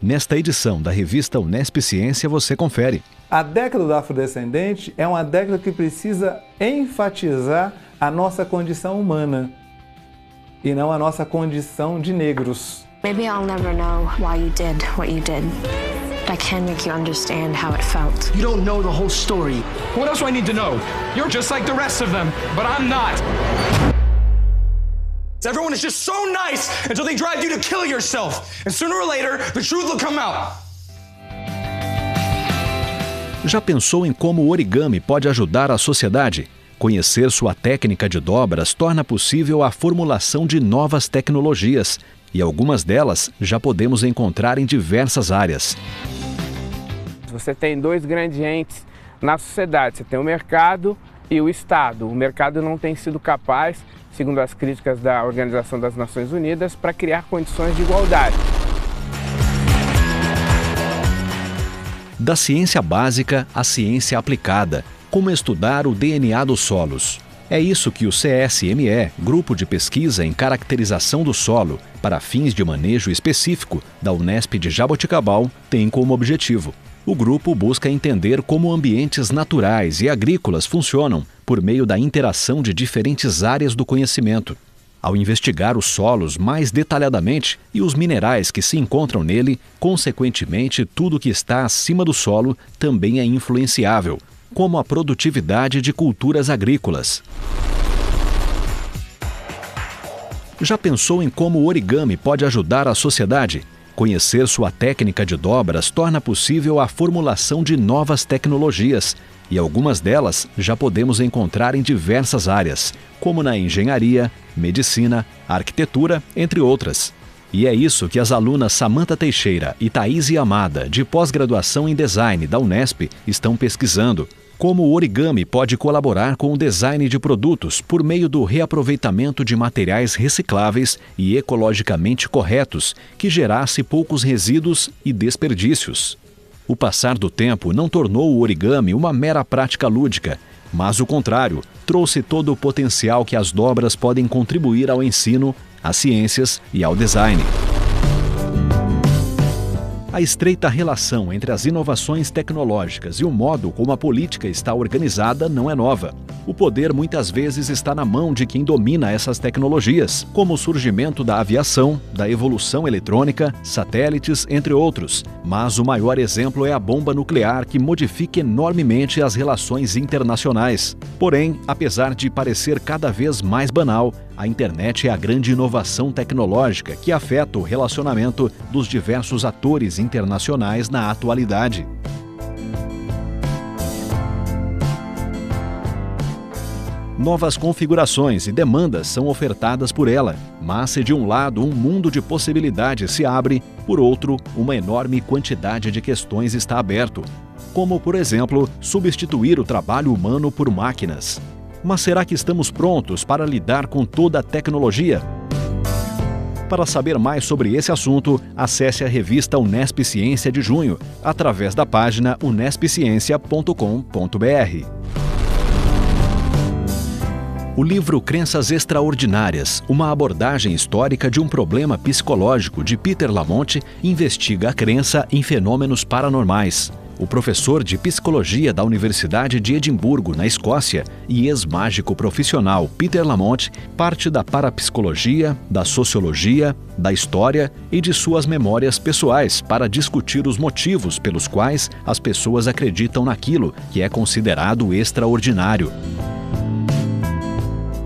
Nesta edição da revista Unesp Ciência você confere. A década do afrodescendente é uma década que precisa enfatizar a nossa condição humana e não a nossa condição de negros. Maybe I'll never know why you did what you did. But I can make you understand how it felt. You don't know the whole story. What else do I need to know? You're just like the rest of them, but I'm not. Everyone is just so nice until they drive you to kill yourself. And sooner or later, the truth will come out. Já pensou em como o origami pode ajudar a sociedade? Conhecer sua técnica de dobras torna possível a formulação de novas tecnologias, e algumas delas já podemos encontrar em diversas áreas. Você tem dois grandes entes na sociedade, você tem o mercado e o Estado. O mercado não tem sido capaz, segundo as críticas da Organização das Nações Unidas, para criar condições de igualdade. Da ciência básica à ciência aplicada, como estudar o DNA dos solos. É isso que o CSME, Grupo de Pesquisa em Caracterização do Solo, para fins de manejo específico, da Unesp de Jaboticabal, tem como objetivo. O grupo busca entender como ambientes naturais e agrícolas funcionam por meio da interação de diferentes áreas do conhecimento. Ao investigar os solos mais detalhadamente e os minerais que se encontram nele, consequentemente, tudo que está acima do solo também é influenciável, como a produtividade de culturas agrícolas. Já pensou em como o origami pode ajudar a sociedade? Conhecer sua técnica de dobras torna possível a formulação de novas tecnologias, e algumas delas já podemos encontrar em diversas áreas, como na engenharia, medicina, arquitetura, entre outras. E é isso que as alunas Samantha Teixeira e Thaís Yamada, de pós-graduação em design da Unesp, estão pesquisando. Como o origami pode colaborar com o design de produtos por meio do reaproveitamento de materiais recicláveis e ecologicamente corretos, que gerasse poucos resíduos e desperdícios. O passar do tempo não tornou o origami uma mera prática lúdica, mas o contrário, trouxe todo o potencial que as dobras podem contribuir ao ensino, às ciências e ao design. A estreita relação entre as inovações tecnológicas e o modo como a política está organizada não é nova. O poder muitas vezes está na mão de quem domina essas tecnologias, como o surgimento da aviação, da evolução eletrônica, satélites, entre outros. Mas o maior exemplo é a bomba nuclear, que modifica enormemente as relações internacionais. Porém, apesar de parecer cada vez mais banal, a internet é a grande inovação tecnológica que afeta o relacionamento dos diversos atores internacionais na atualidade. Novas configurações e demandas são ofertadas por ela, mas se de um lado um mundo de possibilidades se abre, por outro, uma enorme quantidade de questões está aberto, como, por exemplo, substituir o trabalho humano por máquinas. Mas será que estamos prontos para lidar com toda a tecnologia? Para saber mais sobre esse assunto, acesse a revista Unesp Ciência de junho, através da página unespciencia.com.br. O livro Crenças Extraordinárias, uma abordagem histórica de um problema psicológico, de Peter Lamont, investiga a crença em fenômenos paranormais. O professor de psicologia da Universidade de Edimburgo, na Escócia, e ex-mágico profissional Peter Lamont parte da parapsicologia, da sociologia, da história e de suas memórias pessoais para discutir os motivos pelos quais as pessoas acreditam naquilo que é considerado extraordinário.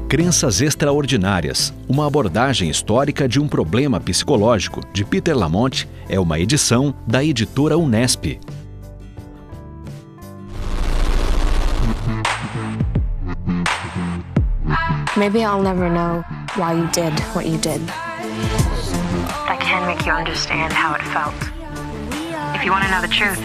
Crenças Extraordinárias, uma abordagem histórica de um problema psicológico, de Peter Lamont, é uma edição da editora Unesp. Maybe I'll never know why you did what you did. But I can make you understand how it felt. If you want to know the truth,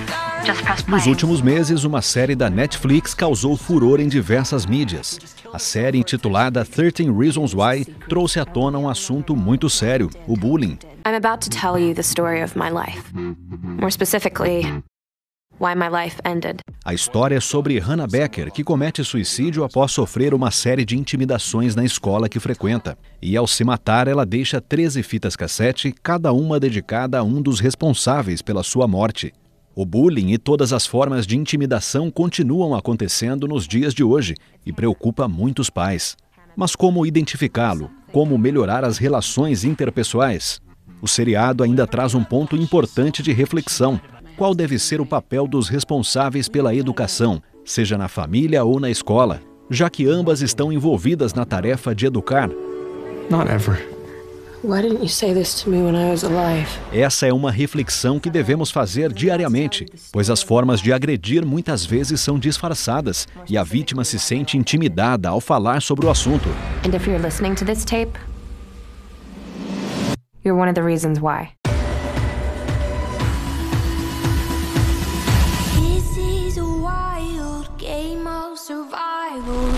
just press play. Nos últimos meses, uma série da Netflix causou furor em diversas mídias. A série, intitulada 13 Reasons Why, trouxe à tona um assunto muito sério, o bullying. I'm about to tell you the story of my life. More specifically, why my life ended. A história é sobre Hannah Becker, que comete suicídio após sofrer uma série de intimidações na escola que frequenta. E ao se matar, ela deixa 13 fitas cassete, cada uma dedicada a um dos responsáveis pela sua morte. O bullying e todas as formas de intimidação continuam acontecendo nos dias de hoje e preocupa muitos pais. Mas como identificá-lo? Como melhorar as relações interpessoais? O seriado ainda traz um ponto importante de reflexão. Qual deve ser o papel dos responsáveis pela educação, seja na família ou na escola, já que ambas estão envolvidas na tarefa de educar? Not ever. Why didn't you say this to me when I was alive? Essa é uma reflexão que devemos fazer diariamente, pois as formas de agredir muitas vezes são disfarçadas e a vítima se sente intimidada ao falar sobre o assunto. And if you're listening to this tape, you're one of the reasons why. This is a wild game of survival.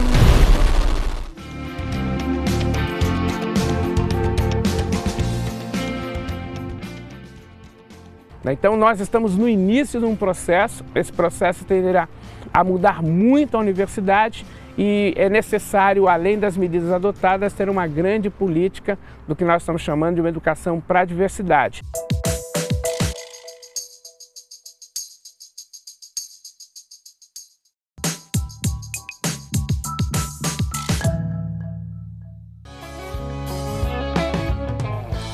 Então nós estamos no início de um processo, esse processo tenderá a mudar muito a universidade e é necessário, além das medidas adotadas, ter uma grande política do que nós estamos chamando de uma educação para a diversidade.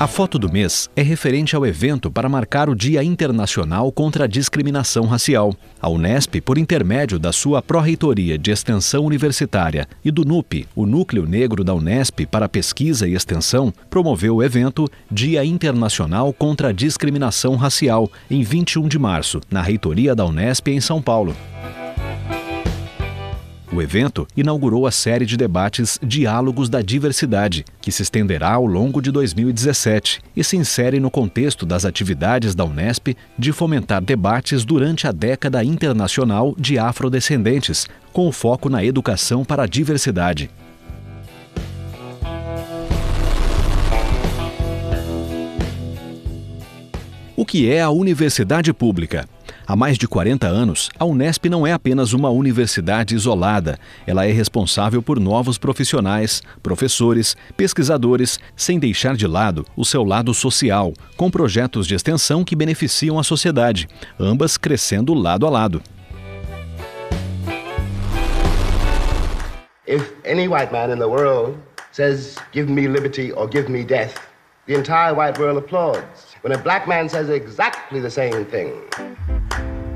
A foto do mês é referente ao evento para marcar o Dia Internacional contra a Discriminação Racial. A Unesp, por intermédio da sua Pró-Reitoria de Extensão Universitária e do NUP, o Núcleo Negro da Unesp para Pesquisa e Extensão, promoveu o evento Dia Internacional contra a Discriminação Racial, em 21 de março, na Reitoria da Unesp em São Paulo. O evento inaugurou a série de debates Diálogos da Diversidade, que se estenderá ao longo de 2017 e se insere no contexto das atividades da Unesp de fomentar debates durante a década internacional de afrodescendentes, com foco na educação para a diversidade. O que é a universidade pública? Há mais de 40 anos, a Unesp não é apenas uma universidade isolada. Ela é responsável por novos profissionais, professores, pesquisadores, sem deixar de lado o seu lado social, com projetos de extensão que beneficiam a sociedade, ambas crescendo lado a lado. If any white man in the world says, "Give me liberty or give me death," the entire white world applauds. When a black man says exactly the same thing,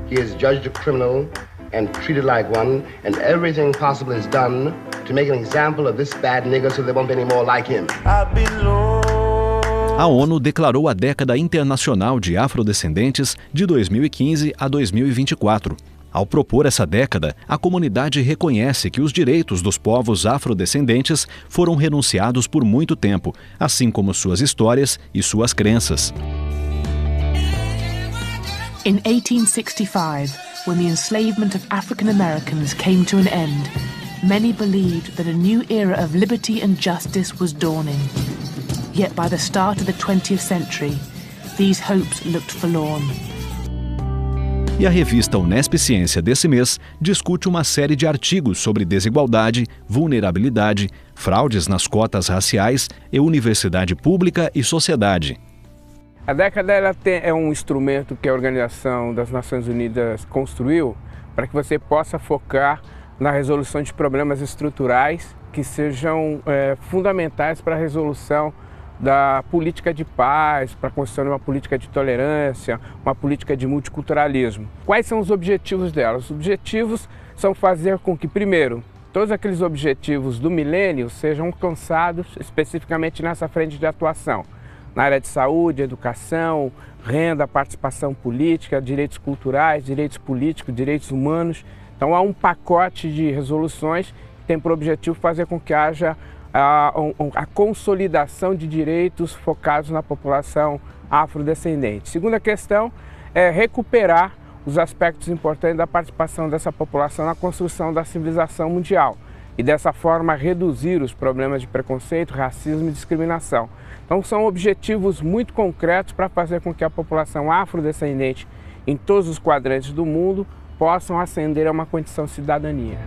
he is judged a criminal and treated like one, and everything possible is done to make an example of this bad nigger so there won't be any more like him. A ONU declarou a Década Internacional de Afrodescendentes de 2015 a 2024. Ao propor essa década, a comunidade reconhece que os direitos dos povos afrodescendentes foram renunciados por muito tempo, assim como suas histórias e suas crenças. In 1865, when the enslavement of African Americans came to an end, many believed that a new era of liberty and justice was dawning. Yet by the start of the 20th century, these hopes looked forlorn. E a revista Unesp Ciência desse mês discute uma série de artigos sobre desigualdade, vulnerabilidade, fraudes nas cotas raciais e universidade pública e sociedade. A década é um instrumento que a Organização das Nações Unidas construiu para que você possa focar na resolução de problemas estruturais que sejam fundamentais para a resolução da política de paz, para a construção de uma política de tolerância, uma política de multiculturalismo. Quais são os objetivos dela? Os objetivos são fazer com que, primeiro, todos aqueles objetivos do milênio sejam alcançados especificamente nessa frente de atuação, na área de saúde, educação, renda, participação política, direitos culturais, direitos políticos, direitos humanos. Então há um pacote de resoluções que tem por objetivo fazer com que haja a consolidação de direitos focados na população afrodescendente. Segunda questão é recuperar os aspectos importantes da participação dessa população na construção da civilização mundial e dessa forma reduzir os problemas de preconceito, racismo e discriminação. Então são objetivos muito concretos para fazer com que a população afrodescendente em todos os quadrantes do mundo possam ascender a uma condição de cidadania.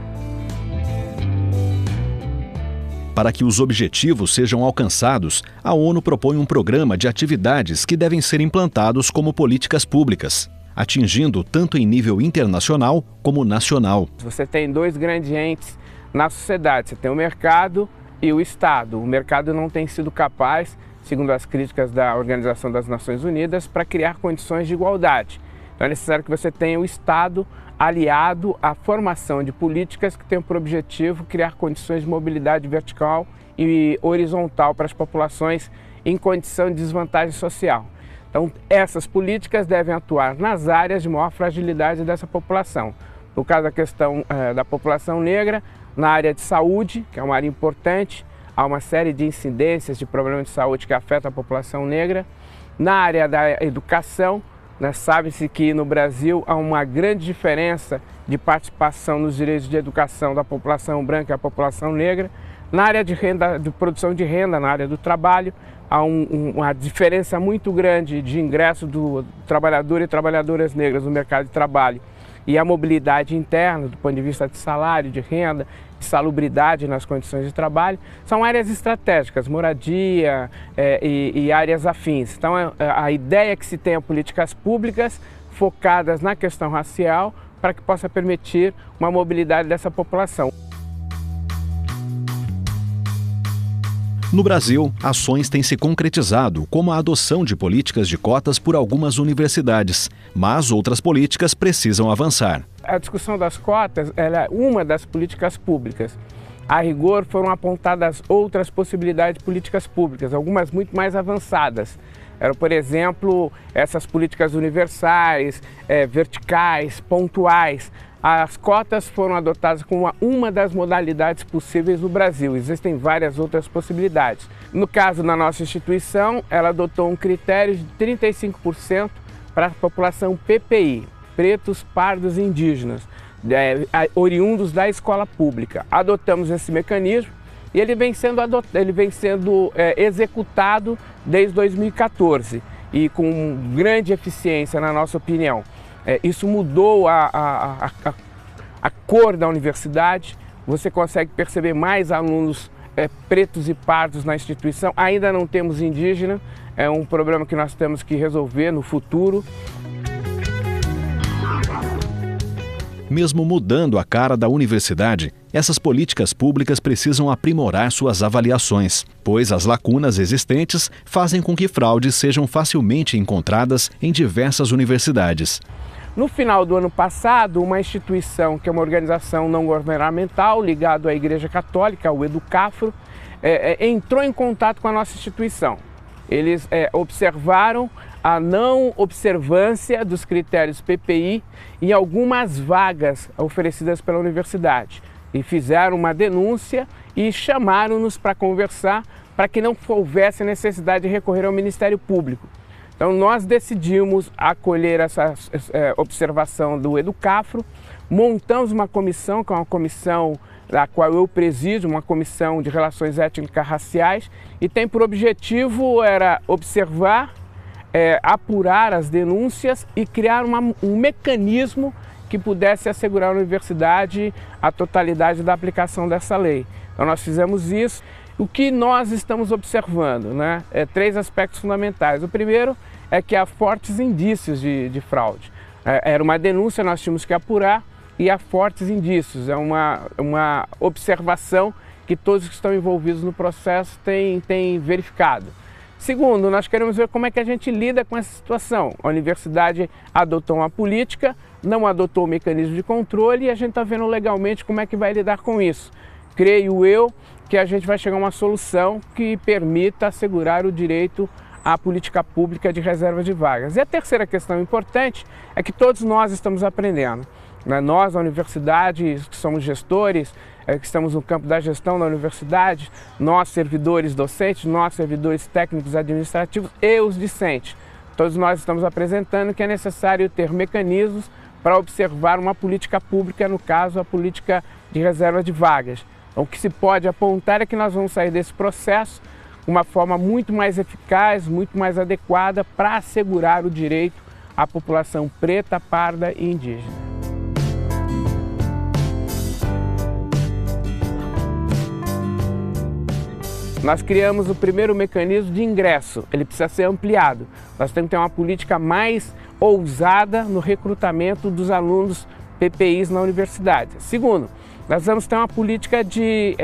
Para que os objetivos sejam alcançados, a ONU propõe um programa de atividades que devem ser implantados como políticas públicas, atingindo tanto em nível internacional como nacional. Você tem dois grandes entes na sociedade, você tem o mercado e o Estado. O mercado não tem sido capaz, segundo as críticas da Organização das Nações Unidas, para criar condições de igualdade. Então é necessário que você tenha o Estado aliado à formação de políticas que tenham por objetivo criar condições de mobilidade vertical e horizontal para as populações em condição de desvantagem social. Então, essas políticas devem atuar nas áreas de maior fragilidade dessa população. No caso da questão da população negra, na área de saúde, que é uma área importante, há uma série de incidências de problemas de saúde que afetam a população negra. Na área da educação, sabe-se que no Brasil há uma grande diferença de participação nos direitos de educação da população branca e a população negra. Na área de renda, de produção de renda, na área do trabalho, há uma diferença muito grande de ingresso do trabalhador e trabalhadoras negras no mercado de trabalho. E a mobilidade interna, do ponto de vista de salário, de renda, de salubridade nas condições de trabalho, são áreas estratégicas, moradia e áreas afins. Então, a ideia é que se tenha políticas públicas focadas na questão racial para que possa permitir uma mobilidade dessa população. No Brasil, ações têm se concretizado, como a adoção de políticas de cotas por algumas universidades, mas outras políticas precisam avançar. A discussão das cotas é uma das políticas públicas. A rigor, foram apontadas outras possibilidades de políticas públicas, algumas muito mais avançadas. Eram, por exemplo, essas políticas universais, verticais, pontuais. As cotas foram adotadas como uma das modalidades possíveis no Brasil. Existem várias outras possibilidades. No caso da nossa instituição, ela adotou um critério de 35% para a população PPI, pretos, pardos e indígenas, oriundos da escola pública. Adotamos esse mecanismo e ele vem sendo executado desde 2014 e com grande eficiência, na nossa opinião. Isso mudou a cor da universidade, você consegue perceber mais alunos pretos e pardos na instituição. Ainda não temos indígena, é um problema que nós temos que resolver no futuro. Mesmo mudando a cara da universidade, essas políticas públicas precisam aprimorar suas avaliações, pois as lacunas existentes fazem com que fraudes sejam facilmente encontradas em diversas universidades. No final do ano passado, uma instituição que é uma organização não governamental ligada à Igreja Católica, o Educafro, entrou em contato com a nossa instituição. Eles observaram a não observância dos critérios PPI em algumas vagas oferecidas pela universidade. E fizeram uma denúncia e chamaram-nos para conversar para que não houvesse necessidade de recorrer ao Ministério Público. Então nós decidimos acolher essa observação do Educafro, montamos uma comissão, que é uma comissão da qual eu presido, uma comissão de relações étnico-raciais, e tem por objetivo observar, apurar as denúncias e criar um mecanismo que pudesse assegurar à universidade a totalidade da aplicação dessa lei. Então nós fizemos isso. O que nós estamos observando, né? Três aspectos fundamentais. O primeiro é que há fortes indícios de fraude. Era uma denúncia, nós tínhamos que apurar, e há fortes indícios. É uma observação que todos que estão envolvidos no processo têm verificado. Segundo, nós queremos ver como é que a gente lida com essa situação. A universidade adotou uma política, não adotou o mecanismo de controle, e a gente está vendo legalmente como é que vai lidar com isso. Creio eu que a gente vai chegar a uma solução que permita assegurar o direito à política pública de reserva de vagas. E a terceira questão importante é que todos nós estamos aprendendo. Nós, na universidade, que somos gestores, que estamos no campo da gestão da universidade, nós, servidores docentes, nós, servidores técnicos administrativos e os discentes. Todos nós estamos apresentando que é necessário ter mecanismos para observar uma política pública, no caso, a política de reserva de vagas. O que se pode apontar é que nós vamos sair desse processo de uma forma muito mais eficaz, muito mais adequada para assegurar o direito a população preta, parda e indígena. Nós criamos o primeiro mecanismo de ingresso, ele precisa ser ampliado. Nós temos que ter uma política mais ousada no recrutamento dos alunos PPIs na universidade. Segundo, nós vamos ter uma política de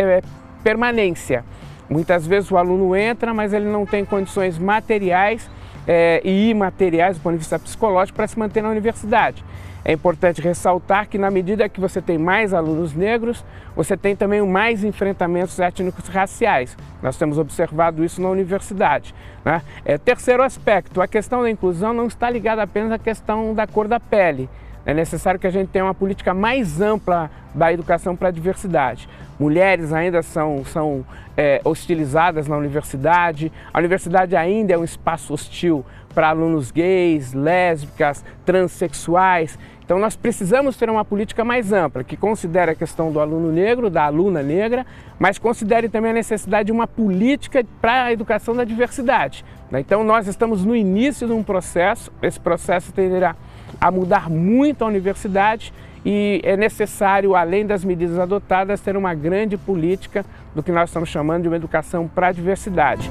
permanência. Muitas vezes o aluno entra, mas ele não tem condições materiais e imateriais do ponto de vista psicológico para se manter na universidade. É importante ressaltar que na medida que você tem mais alunos negros, você tem também mais enfrentamentos étnicos raciais. Nós temos observado isso na universidade, né? Terceiro aspecto, a questão da inclusão não está ligada apenas à questão da cor da pele. É necessário que a gente tenha uma política mais ampla da educação para a diversidade. Mulheres ainda são hostilizadas na universidade, a universidade ainda é um espaço hostil para alunos gays, lésbicas, transexuais. Então nós precisamos ter uma política mais ampla, que considere a questão do aluno negro, da aluna negra, mas considere também a necessidade de uma política para a educação da diversidade. Então nós estamos no início de um processo, esse processo tenderá a mudar muito a universidade e é necessário, além das medidas adotadas, ter uma grande política do que nós estamos chamando de uma educação para a diversidade.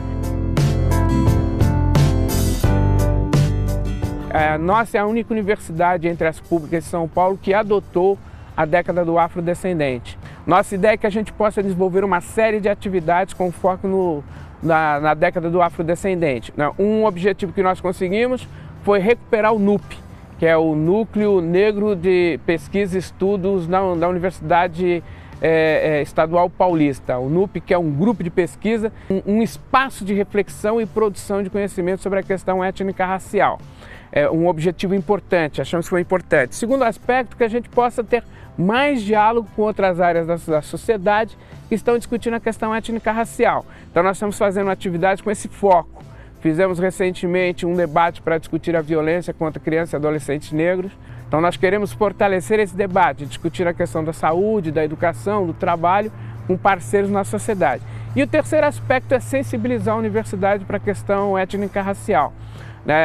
Nossa é a única universidade entre as públicas de São Paulo que adotou a década do afrodescendente. Nossa ideia é que a gente possa desenvolver uma série de atividades com foco na década do afrodescendente. Um objetivo que nós conseguimos foi recuperar o NUP, que é o Núcleo Negro de Pesquisa e Estudos da Universidade Estadual Paulista. O NUP, que é um grupo de pesquisa, um espaço de reflexão e produção de conhecimento sobre a questão étnica racial. É um objetivo importante, achamos que foi importante. Segundo aspecto, que a gente possa ter mais diálogo com outras áreas da sociedade que estão discutindo a questão étnica racial. Então nós estamos fazendo atividades com esse foco. Fizemos recentemente um debate para discutir a violência contra crianças e adolescentes negros. Então nós queremos fortalecer esse debate, discutir a questão da saúde, da educação, do trabalho com parceiros na sociedade. E o terceiro aspecto é sensibilizar a universidade para a questão étnica racial.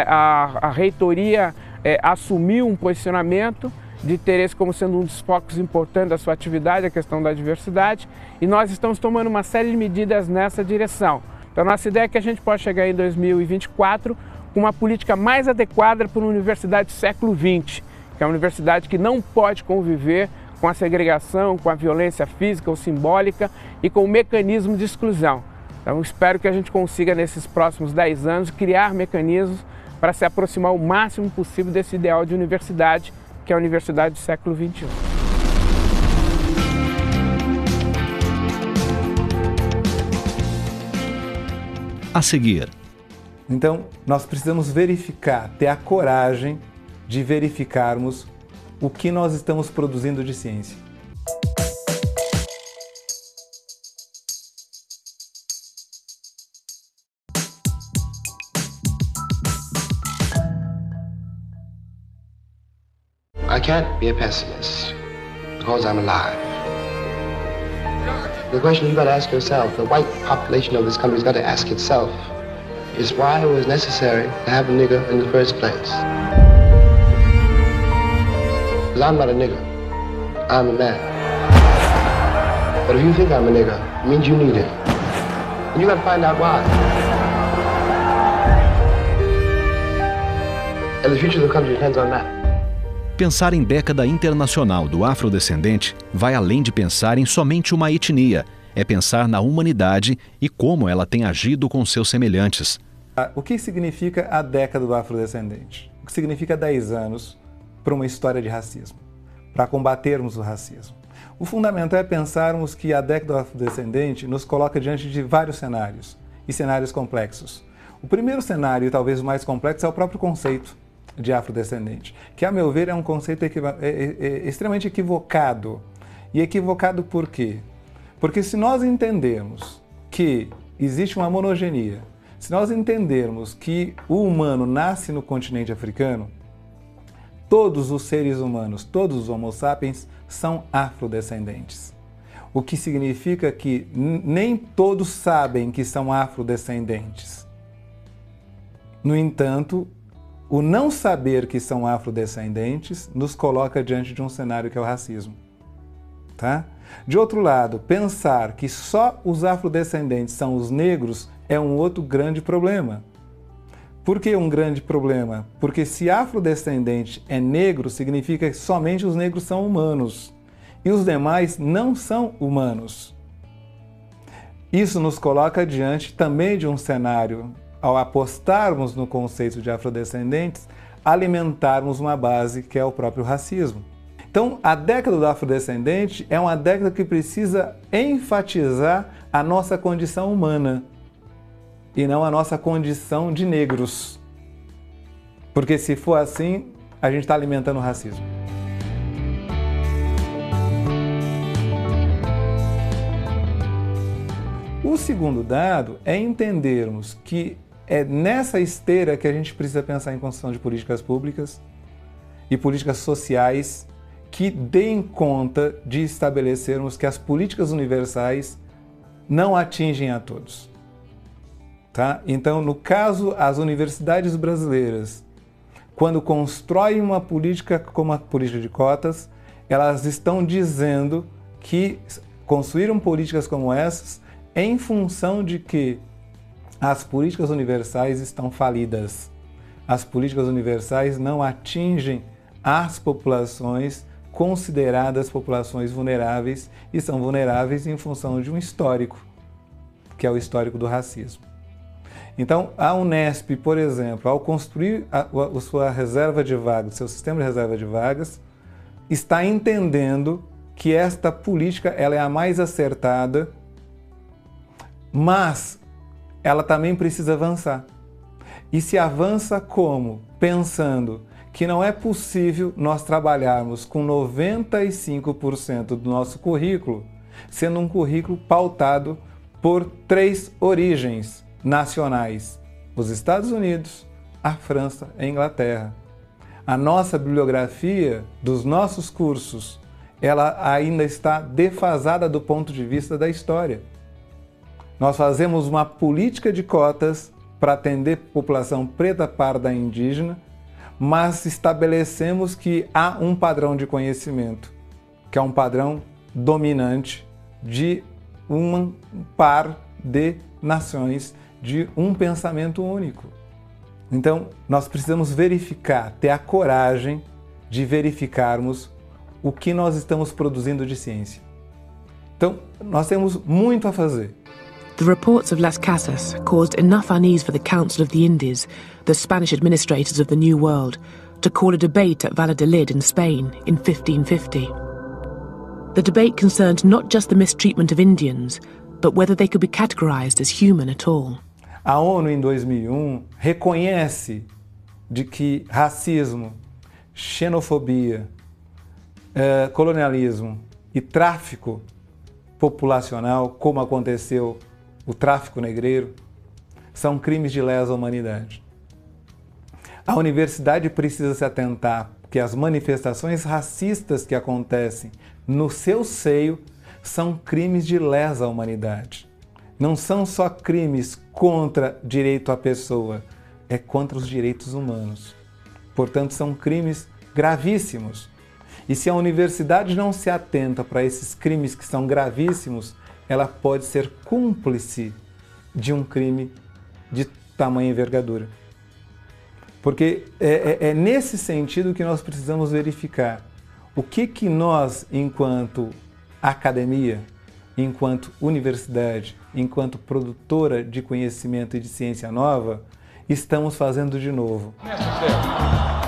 A reitoria assumiu um posicionamento de ter esse como sendo um dos focos importantes da sua atividade, a questão da diversidade, e nós estamos tomando uma série de medidas nessa direção. Então, a nossa ideia é que a gente possa chegar em 2024 com uma política mais adequada para uma universidade do século XX, que é uma universidade que não pode conviver com a segregação, com a violência física ou simbólica e com o mecanismo de exclusão. Então, espero que a gente consiga, nesses próximos 10 anos, criar mecanismos para se aproximar o máximo possível desse ideal de universidade, que é a universidade do século XXI. A seguir. Então, nós precisamos verificar, ter a coragem de verificarmos o que nós estamos produzindo de ciência. I can't be a pessimist because I'm alive. The question you've got to ask yourself, the white population of this country's got to ask itself, is why it was necessary to have a nigger in the first place. Because I'm not a nigger, I'm a man. But if you think I'm a nigger, it means you need it. And you got to find out why. And the future of the country depends on that. Pensar em década internacional do afrodescendente vai além de pensar em somente uma etnia. É pensar na humanidade e como ela tem agido com seus semelhantes. O que significa a década do afrodescendente? O que significa 10 anos para uma história de racismo? Para combatermos o racismo. O fundamental é pensarmos que a década do afrodescendente nos coloca diante de vários cenários, e cenários complexos. O primeiro cenário, e talvez o mais complexo, é o próprio conceito de afrodescendente, que, a meu ver, é um conceito extremamente equivocado. E equivocado por quê? Porque se nós entendermos que existe uma monogenia, se nós entendermos que o humano nasce no continente africano, todos os seres humanos, todos os homo sapiens, são afrodescendentes. O que significa que nem todos sabem que são afrodescendentes. No entanto, o não saber que são afrodescendentes nos coloca diante de um cenário que é o racismo. Tá? De outro lado, pensar que só os afrodescendentes são os negros é um outro grande problema. Por que um grande problema? Porque se afrodescendente é negro, significa que somente os negros são humanos e os demais não são humanos. Isso nos coloca diante também de um cenário, ao apostarmos no conceito de afrodescendentes, alimentarmos uma base que é o próprio racismo. Então, a década do afrodescendente é uma década que precisa enfatizar a nossa condição humana e não a nossa condição de negros. Porque se for assim, a gente está alimentando o racismo. O segundo dado é entendermos que é nessa esteira que a gente precisa pensar em construção de políticas públicas e políticas sociais que deem conta de estabelecermos que as políticas universais não atingem a todos. Tá? Então, no caso, as universidades brasileiras, quando constroem uma política como a política de cotas, elas estão dizendo que construíram políticas como essas em função de que as políticas universais estão falidas. As políticas universais não atingem as populações consideradas populações vulneráveis e são vulneráveis em função de um histórico, que é o histórico do racismo. Então, a Unesp, por exemplo, ao construir a sua reserva de vagas, seu sistema de reserva de vagas, está entendendo que esta política ela é a mais acertada, mas ela também precisa avançar. E se avança como? Pensando que não é possível nós trabalharmos com 95% do nosso currículo, sendo um currículo pautado por 3 origens nacionais: os Estados Unidos, a França e a Inglaterra. A nossa bibliografia dos nossos cursos, ela ainda está defasada do ponto de vista da história. Nós fazemos uma política de cotas para atender a população preta, parda e indígena, mas estabelecemos que há um padrão de conhecimento, que é um padrão dominante de um par de nações, de um pensamento único. Então, nós precisamos verificar, ter a coragem de verificarmos o que nós estamos produzindo de ciência. Então, nós temos muito a fazer. The reports of Las Casas caused enough unease for the Council of the Indies, the Spanish administrators of the New World, to call a debate at Valladolid in Spain in 1550. The debate concerned not just the mistreatment of Indians, but whether they could be categorized as human at all. A ONU, em 2001, reconhece de que racismo, xenofobia, colonialismo e tráfico populacional, como aconteceu o tráfico negreiro, são crimes de lesa humanidade. A universidade precisa se atentar que as manifestações racistas que acontecem no seu seio são crimes de lesa humanidade. Não são só crimes contra direito à pessoa, é contra os direitos humanos. Portanto, são crimes gravíssimos. E se a universidade não se atenta para esses crimes que são gravíssimos, ela pode ser cúmplice de um crime de tamanha envergadura. Porque é nesse sentido que nós precisamos verificar o que nós, enquanto academia, enquanto universidade, enquanto produtora de conhecimento e de ciência nova, estamos fazendo de novo.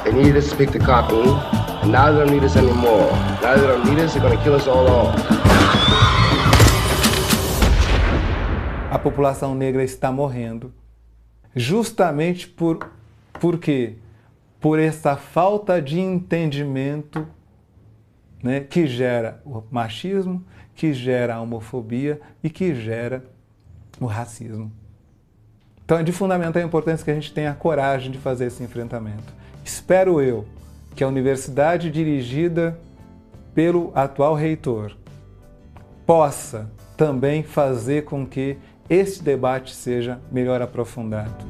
They needed us to pick the cotton, and now they don't need us anymore. Now they don't need us, they're gonna kill us all off. A população negra está morrendo justamente por quê? Por essa falta de entendimento, né, que gera o machismo, que gera a homofobia e que gera o racismo. Então é de fundamental importância que a gente tenha a coragem de fazer esse enfrentamento. Espero eu que a universidade dirigida pelo atual reitor possa também fazer com que esse debate seja melhor aprofundado.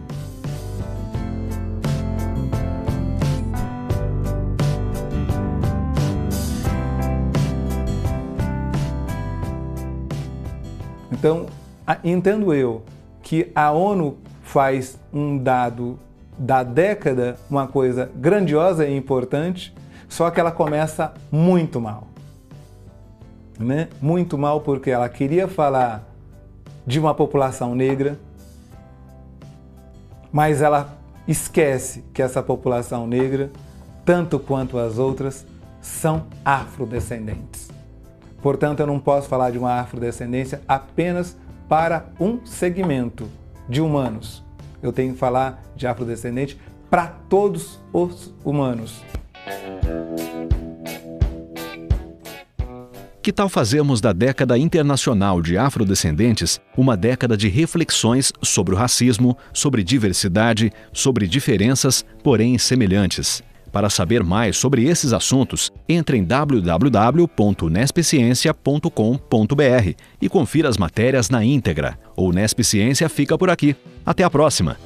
Então, entendo eu que a ONU faz um dado da década uma coisa grandiosa e importante, só que ela começa muito mal. Né? Muito mal porque ela queria falar de uma população negra, mas ela esquece que essa população negra, tanto quanto as outras, são afrodescendentes. Portanto, eu não posso falar de uma afrodescendência apenas para um segmento de humanos. Eu tenho que falar de afrodescendente para todos os humanos. Que tal fazermos da década internacional de afrodescendentes uma década de reflexões sobre o racismo, sobre diversidade, sobre diferenças, porém semelhantes? Para saber mais sobre esses assuntos, entre em www.nespciência.com.br e confira as matérias na íntegra. O Nesp Ciência fica por aqui. Até a próxima!